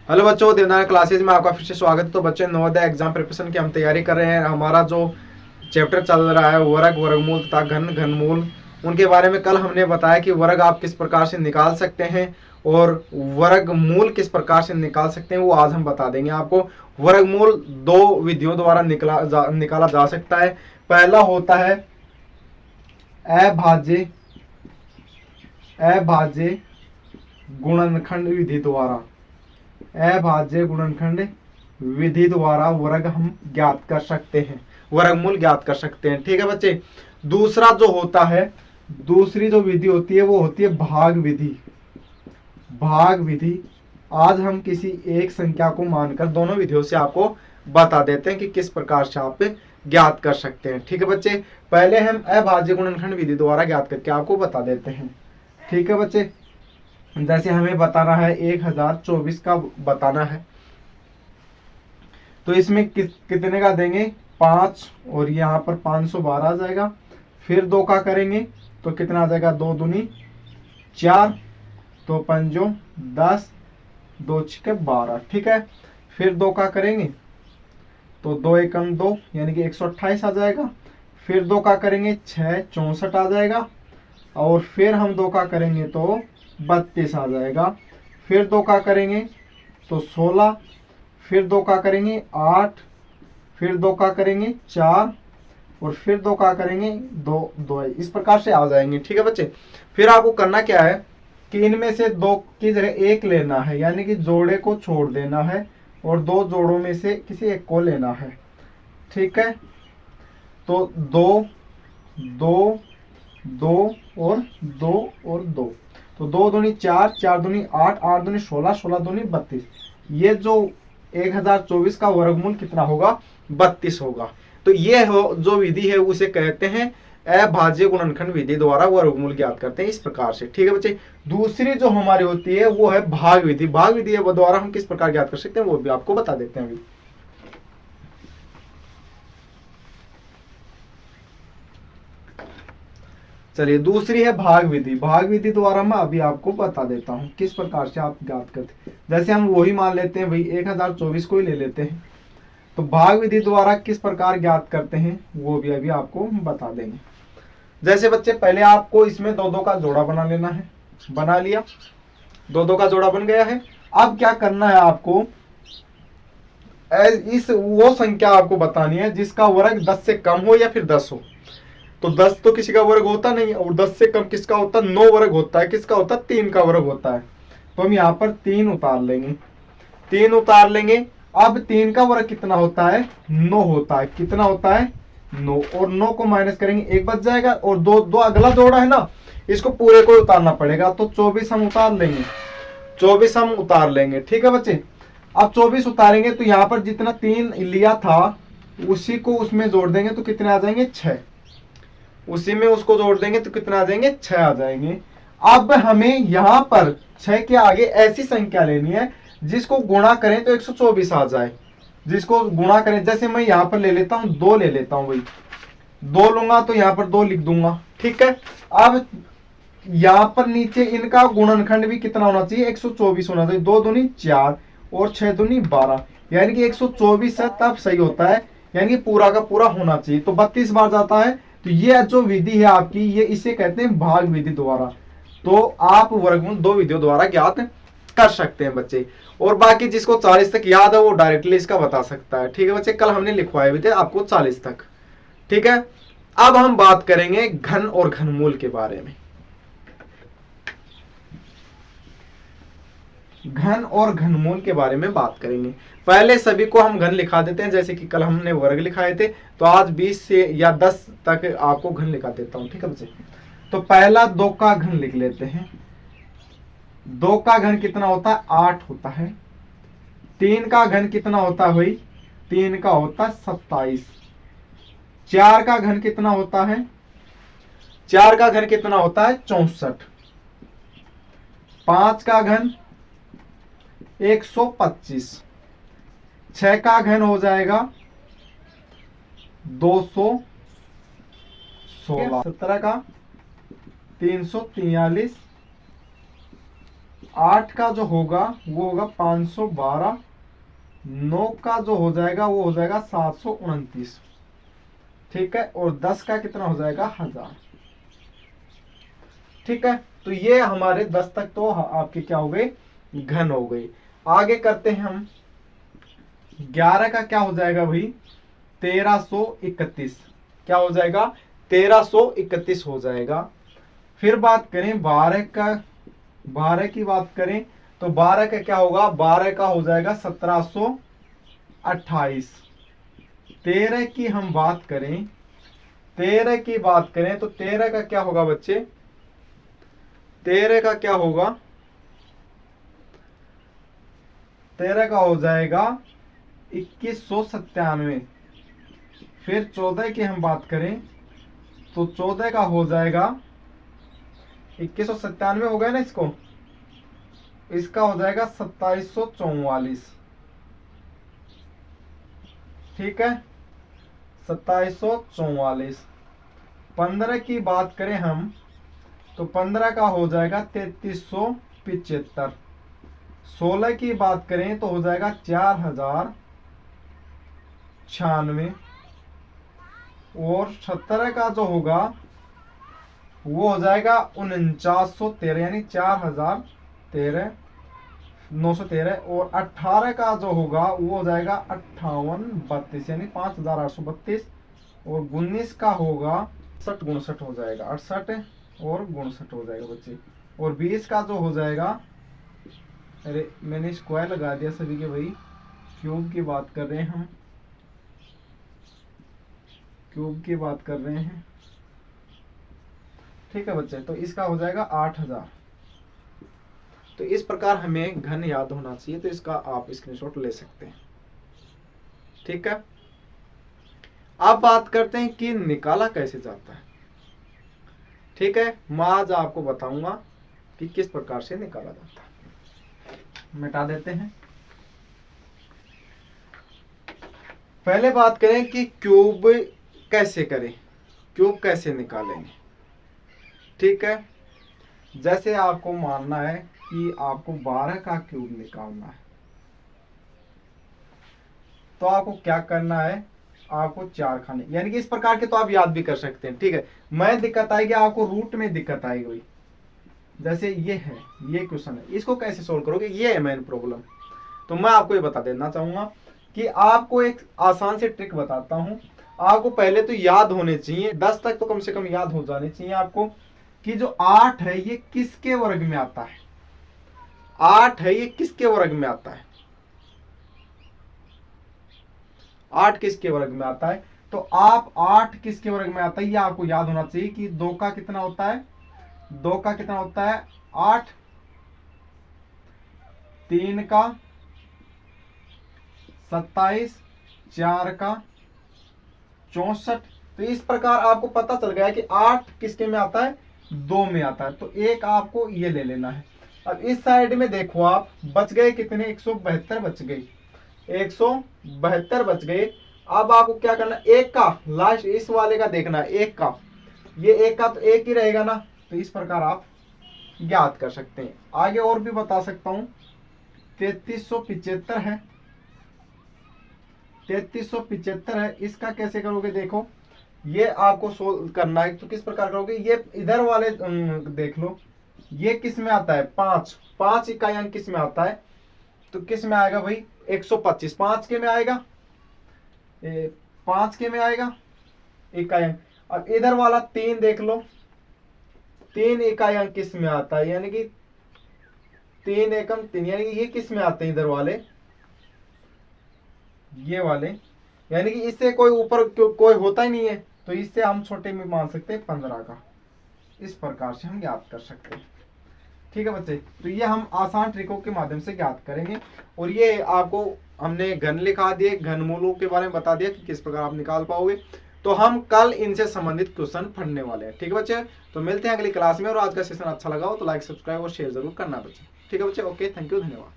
Hello बच्चों, Devanagari classes में आपका फिर से स्वागत है। तो बच्चे, नवोदय एग्जाम प्रिपरेशन की हम तैयारी कर रहे हैं। हमारा जो चैप्टर चल रहा है वर्ग, वर्गमूल तथा घन, घनमूल, उनके बारे में कल हमने बताया कि वर्ग आप किस प्रकार से निकाल सकते हैं और वर्गमूल किस प्रकार से निकाल सकते हैं, वो आज हम बता देंगे आपको। वर्गमूल दो विधियों द्वारा निकाला जा सकता है। पहला होता है अभाज्य अभाज्य गुणनखंड विधि द्वारा। अभाज्य गुणनखंड विधि द्वारा वर्ग हम ज्ञात कर सकते हैं, वर्गमूल ज्ञात कर सकते हैं। ठीक है बच्चे। दूसरा जो होता है, दूसरी जो विधि होती है वो होती है भाग विधि। भाग विधि आज हम किसी एक संख्या को मानकर दोनों विधियों से आपको बता देते हैं कि किस प्रकार से आप ज्ञात कर सकते हैं। ठीक है बच्चे। पहले हम अभाज्य गुणनखंड विधि द्वारा ज्ञात करके आपको बता देते हैं। ठीक है बच्चे। जैसे हमें बताना है 1024 का बताना है, तो इसमें कितने का देंगे 5, और यहाँ पर 512 आ जाएगा। फिर 2 का करेंगे तो कितना आ जाएगा, 2 दूनी 4, तो 5 10, 2 6 12। ठीक है। फिर 2 का करेंगे तो 2 एकम 2 यानी कि 128 आ जाएगा। फिर 2 का करेंगे 6 64 आ जाएगा। और फिर हम 2 का करेंगे तो 32 आ जाएगा। फिर 2 का करेंगे तो 16। फिर 2 का करेंगे 8। फिर 2 का करेंगे 4। और फिर 2 का करेंगे 2 2। इस प्रकार से आ जाएंगे। ठीक है बच्चे। फिर आपको करना क्या है कि इनमें से 2 की जगह 1 लेना है, यानी कि जोड़े को छोड़ देना है और 2 जोड़ों में से किसी एक को लेना है। ठीक है। तो 2 2 2 और 2 और 2, तो 2 दूनी 4, 4 दूनी 8, 8 दूनी 16, 16 दूनी 32। ये जो 1024 का वर्गमूल कितना होगा, 32 होगा। तो ये हो जो विधि है उसे कहते हैं अभाज्य गुणनखंड विधि द्वारा वर्गमूल ज्ञात करते हैं, इस प्रकार से। ठीक है बच्चे। दूसरी जो हमारी होती है वो है भाग विधि। भाग विधि द्वारा हम किस प्रकार ज्ञात कर सकते हैं वो भी आपको बता देते हैं अभी। चलिए, दूसरी है भाग विधि। भाग विधि द्वारा मैं अभी आपको बता देता हूं किस प्रकार से आप ज्ञात करते हैं। जैसे हम वही मान लेते हैं भाई 1024 को ही ले लेते हैं, तो भाग विधि द्वारा किस प्रकार ज्ञात करते हैं वो भी अभी आपको बता देंगे। जैसे बच्चे, पहले आपको इसमें 2 2 का जोड़ा बना लेना है। बना लिया, 2 2 का जोड़ा बन गया है। अब क्या करना है आपको, इस वो संख्या आपको बतानी है जिसका वर्ग 10 से कम हो या फिर 10 हो। तो 10 तो किसी का वर्ग होता नहीं है, और 10 से कम किसका होता है, 9 वर्ग होता है। किसका होता है, 3 का वर्ग होता है। तो हम यहाँ पर 3 उतार लेंगे, 3 उतार लेंगे। अब 3 का वर्ग कितना होता है, 9 होता है। कितना होता है, 9। और 9 को माइनस करेंगे, 1 बच जाएगा। और 2 2 अगला जोड़ा है ना, इसको पूरे को उतारना पड़ेगा। तो 24 हम उतार लेंगे, 24 हम उतार लेंगे। ठीक है बच्चे। अब 24 उतारेंगे तो यहाँ पर जितना 3 लिया था उसी को उसमें जोड़ देंगे तो कितने आ जाएंगे, 6। उसी में उसको जोड़ देंगे तो कितना आ जाएंगे, 6 आ जाएंगे। अब हमें यहां पर 6 के आगे ऐसी संख्या लेनी है जिसको गुणा करें तो 124 आ जाए। जिसको गुणा करें, जैसे मैं यहां पर ले लेता हूं 2 ले लेता हूं भाई, 2 लूंगा तो यहां पर 2 लिख दूंगा। ठीक है। अब यहां पर नीचे इनका गुणनखंड भी कितना होना चाहिए, 124 होना चाहिए। 2 दूनी 4 और 6 दूनी 12, यानी कि 124 है तब सही होता है, यानी कि पूरा का पूरा होना चाहिए। तो 32 बार जाता है। तो ये जो विधि है आपकी, ये इसे कहते हैं भाग विधि द्वारा। तो आप वर्गमूल 2 विधियों द्वारा ज्ञात कर सकते हैं बच्चे। और बाकी जिसको 40 तक याद है वो डायरेक्टली इसका बता सकता है। ठीक है बच्चे। कल हमने लिखवाए भी थे आपको 40 तक। ठीक है। अब हम बात करेंगे घन और घनमूल के बारे में। घन और घनमूल के बारे में बात करेंगे। पहले सभी को हम घन लिखा देते हैं, जैसे कि कल हमने वर्ग लिखाए थे। तो आज 20 से या 10 तक आपको घन लिखा देता हूं। ठीक है बच्चे। तो पहला 2 का घन लिख लेते हैं। 2 का घन कितना होता है, 8 होता है। 3 का घन कितना होता है भाई, 3 का होता है 27। 4 का घन कितना होता है, 4 का घन कितना होता है, 64। 5 का घन 125। 6 का घन हो जाएगा 216। 17 का 343। 8 का जो होगा वो होगा 512, 9 का जो हो जाएगा वो हो जाएगा 729, ठीक है, और 10 का कितना हो जाएगा 1000, ठीक है। तो ये हमारे 10 तक तो आपके क्या हो गए, घन हो गए। आगे करते हैं हम 11 का क्या हो जाएगा भाई, 1331, क्या हो जाएगा 1331 हो जाएगा। फिर बात करें 12 का, 12 की बात करें तो 12 का क्या होगा, 12 का हो जाएगा 1728। 13 की हम बात करें, 13 की बात करें तो 13 का क्या होगा बच्चे, 13 का क्या होगा, 13 का हो जाएगा 2197। फिर 14 की हम बात करें तो 14 का हो जाएगा 2197 हो गया ना, इसका हो जाएगा 2744, ठीक है, 2744। 15 की बात करें हम तो 15 का हो जाएगा 3375। 16 की बात करें तो हो जाएगा 4096, और 17 का जो होगा वो हो जाएगा 4913, यानी 4013, 913, और 18 का जो होगा वो हो जाएगा 5832, यानी 5832, और 19 का होगा 68 हो जाएगा, 68 और 59 हो जाएगा बच्चे। और 20 का जो हो जाएगा, अरे मैंने स्क्वायर लगा दिया सभी के भाई, क्यूब की बात कर रहे हैं हम, क्यूब की बात कर रहे हैं, ठीक है बच्चे। तो इसका हो जाएगा 8000। तो इस प्रकार हमें घन याद होना चाहिए, तो इसका आप स्क्रीनशॉट ले सकते हैं, ठीक है। अब बात करते हैं कि निकाला कैसे जाता है, ठीक है। मैं आज आपको बताऊंगा कि किस प्रकार से निकाला जाता है। मिटा देते हैं। पहले बात करें कि क्यूब कैसे करें, क्यूब कैसे निकालेंगे, ठीक है। जैसे आपको मानना है कि आपको 12 का क्यूब निकालना है, तो आपको क्या करना है, आपको 4 खाने, यानी कि इस प्रकार के तो आप याद भी कर सकते हैं, ठीक है। मैं दिक्कत आएगी आपको, रूट में दिक्कत आएगी भाई। जैसे ये है, ये क्वेश्चन है, इसको कैसे सोल्व करोगे, ये है मेन प्रॉब्लम। तो मैं आपको ये बता देना चाहूंगा कि आपको एक आसान से ट्रिक बताता हूं। आपको पहले तो याद होने चाहिए, 10 तक तो कम से कम याद हो जाने चाहिए आपको, कि जो 8 है ये किसके वर्ग में आता है, 8 है ये किसके वर्ग में आता है, 8 किसके वर्ग में आता है। तो आप 8 किसके वर्ग में आता है ये आपको याद होना चाहिए कि 2 का कितना होता है, 2 का कितना होता है 8, 3 का 27, 4 का 64। तो इस प्रकार आपको पता चल गया कि 8 किसके में आता है, 2 में आता है। तो एक आपको ये ले लेना है। अब इस साइड में देखो आप, बच गए कितने, 172 बच गए, 172 बच गए। अब आपको क्या करना है, एक का लास्ट इस वाले का देखना है, एक का, ये एक का तो एक ही रहेगा ना। तो इस प्रकार आप याद कर सकते हैं। आगे और भी बता सकता हूं, 3375 है, 3375 है, इसका कैसे करोगे, देखो ये आपको सोल्व करना है। तो किस प्रकार करोगे, ये इधर वाले देख लो, ये किस में आता है, 5 इकाई अंक किस में आता है, तो किस में आएगा भाई 125, 5 के में आएगा, 5 के में आएगा इकाई अंक। अब इधर वाला 3 देख लो, 3 इकाई अंक किस में आता है, यानी कि 3 एकम 3, यानी कि ये किस में आते हैं इधर वाले, ये वाले, यानी कि इससे कोई ऊपर कोई होता ही नहीं है। तो इससे हम छोटे में मान सकते हैं 15 का। इस प्रकार से हम याद कर सकते हैं, ठीक है बच्चे। तो ये हम आसान ट्रिकों के माध्यम से याद करेंगे। और ये आपको हमने घन लिखा दिए, घनमूलों के बारे में बता दिया कि किस प्रकार आप निकाल पाओगे। तो हम कल इनसे संबंधित क्वेश्चन पढ़ने वाले हैं, ठीक है बच्चे। तो मिलते हैं अगली क्लास में। और आज का सेशन अच्छा लगा हो तो लाइक, सब्सक्राइब और शेयर जरूर करना बच्चे, ठीक है बच्चे। ओके, थैंक यू, धन्यवाद।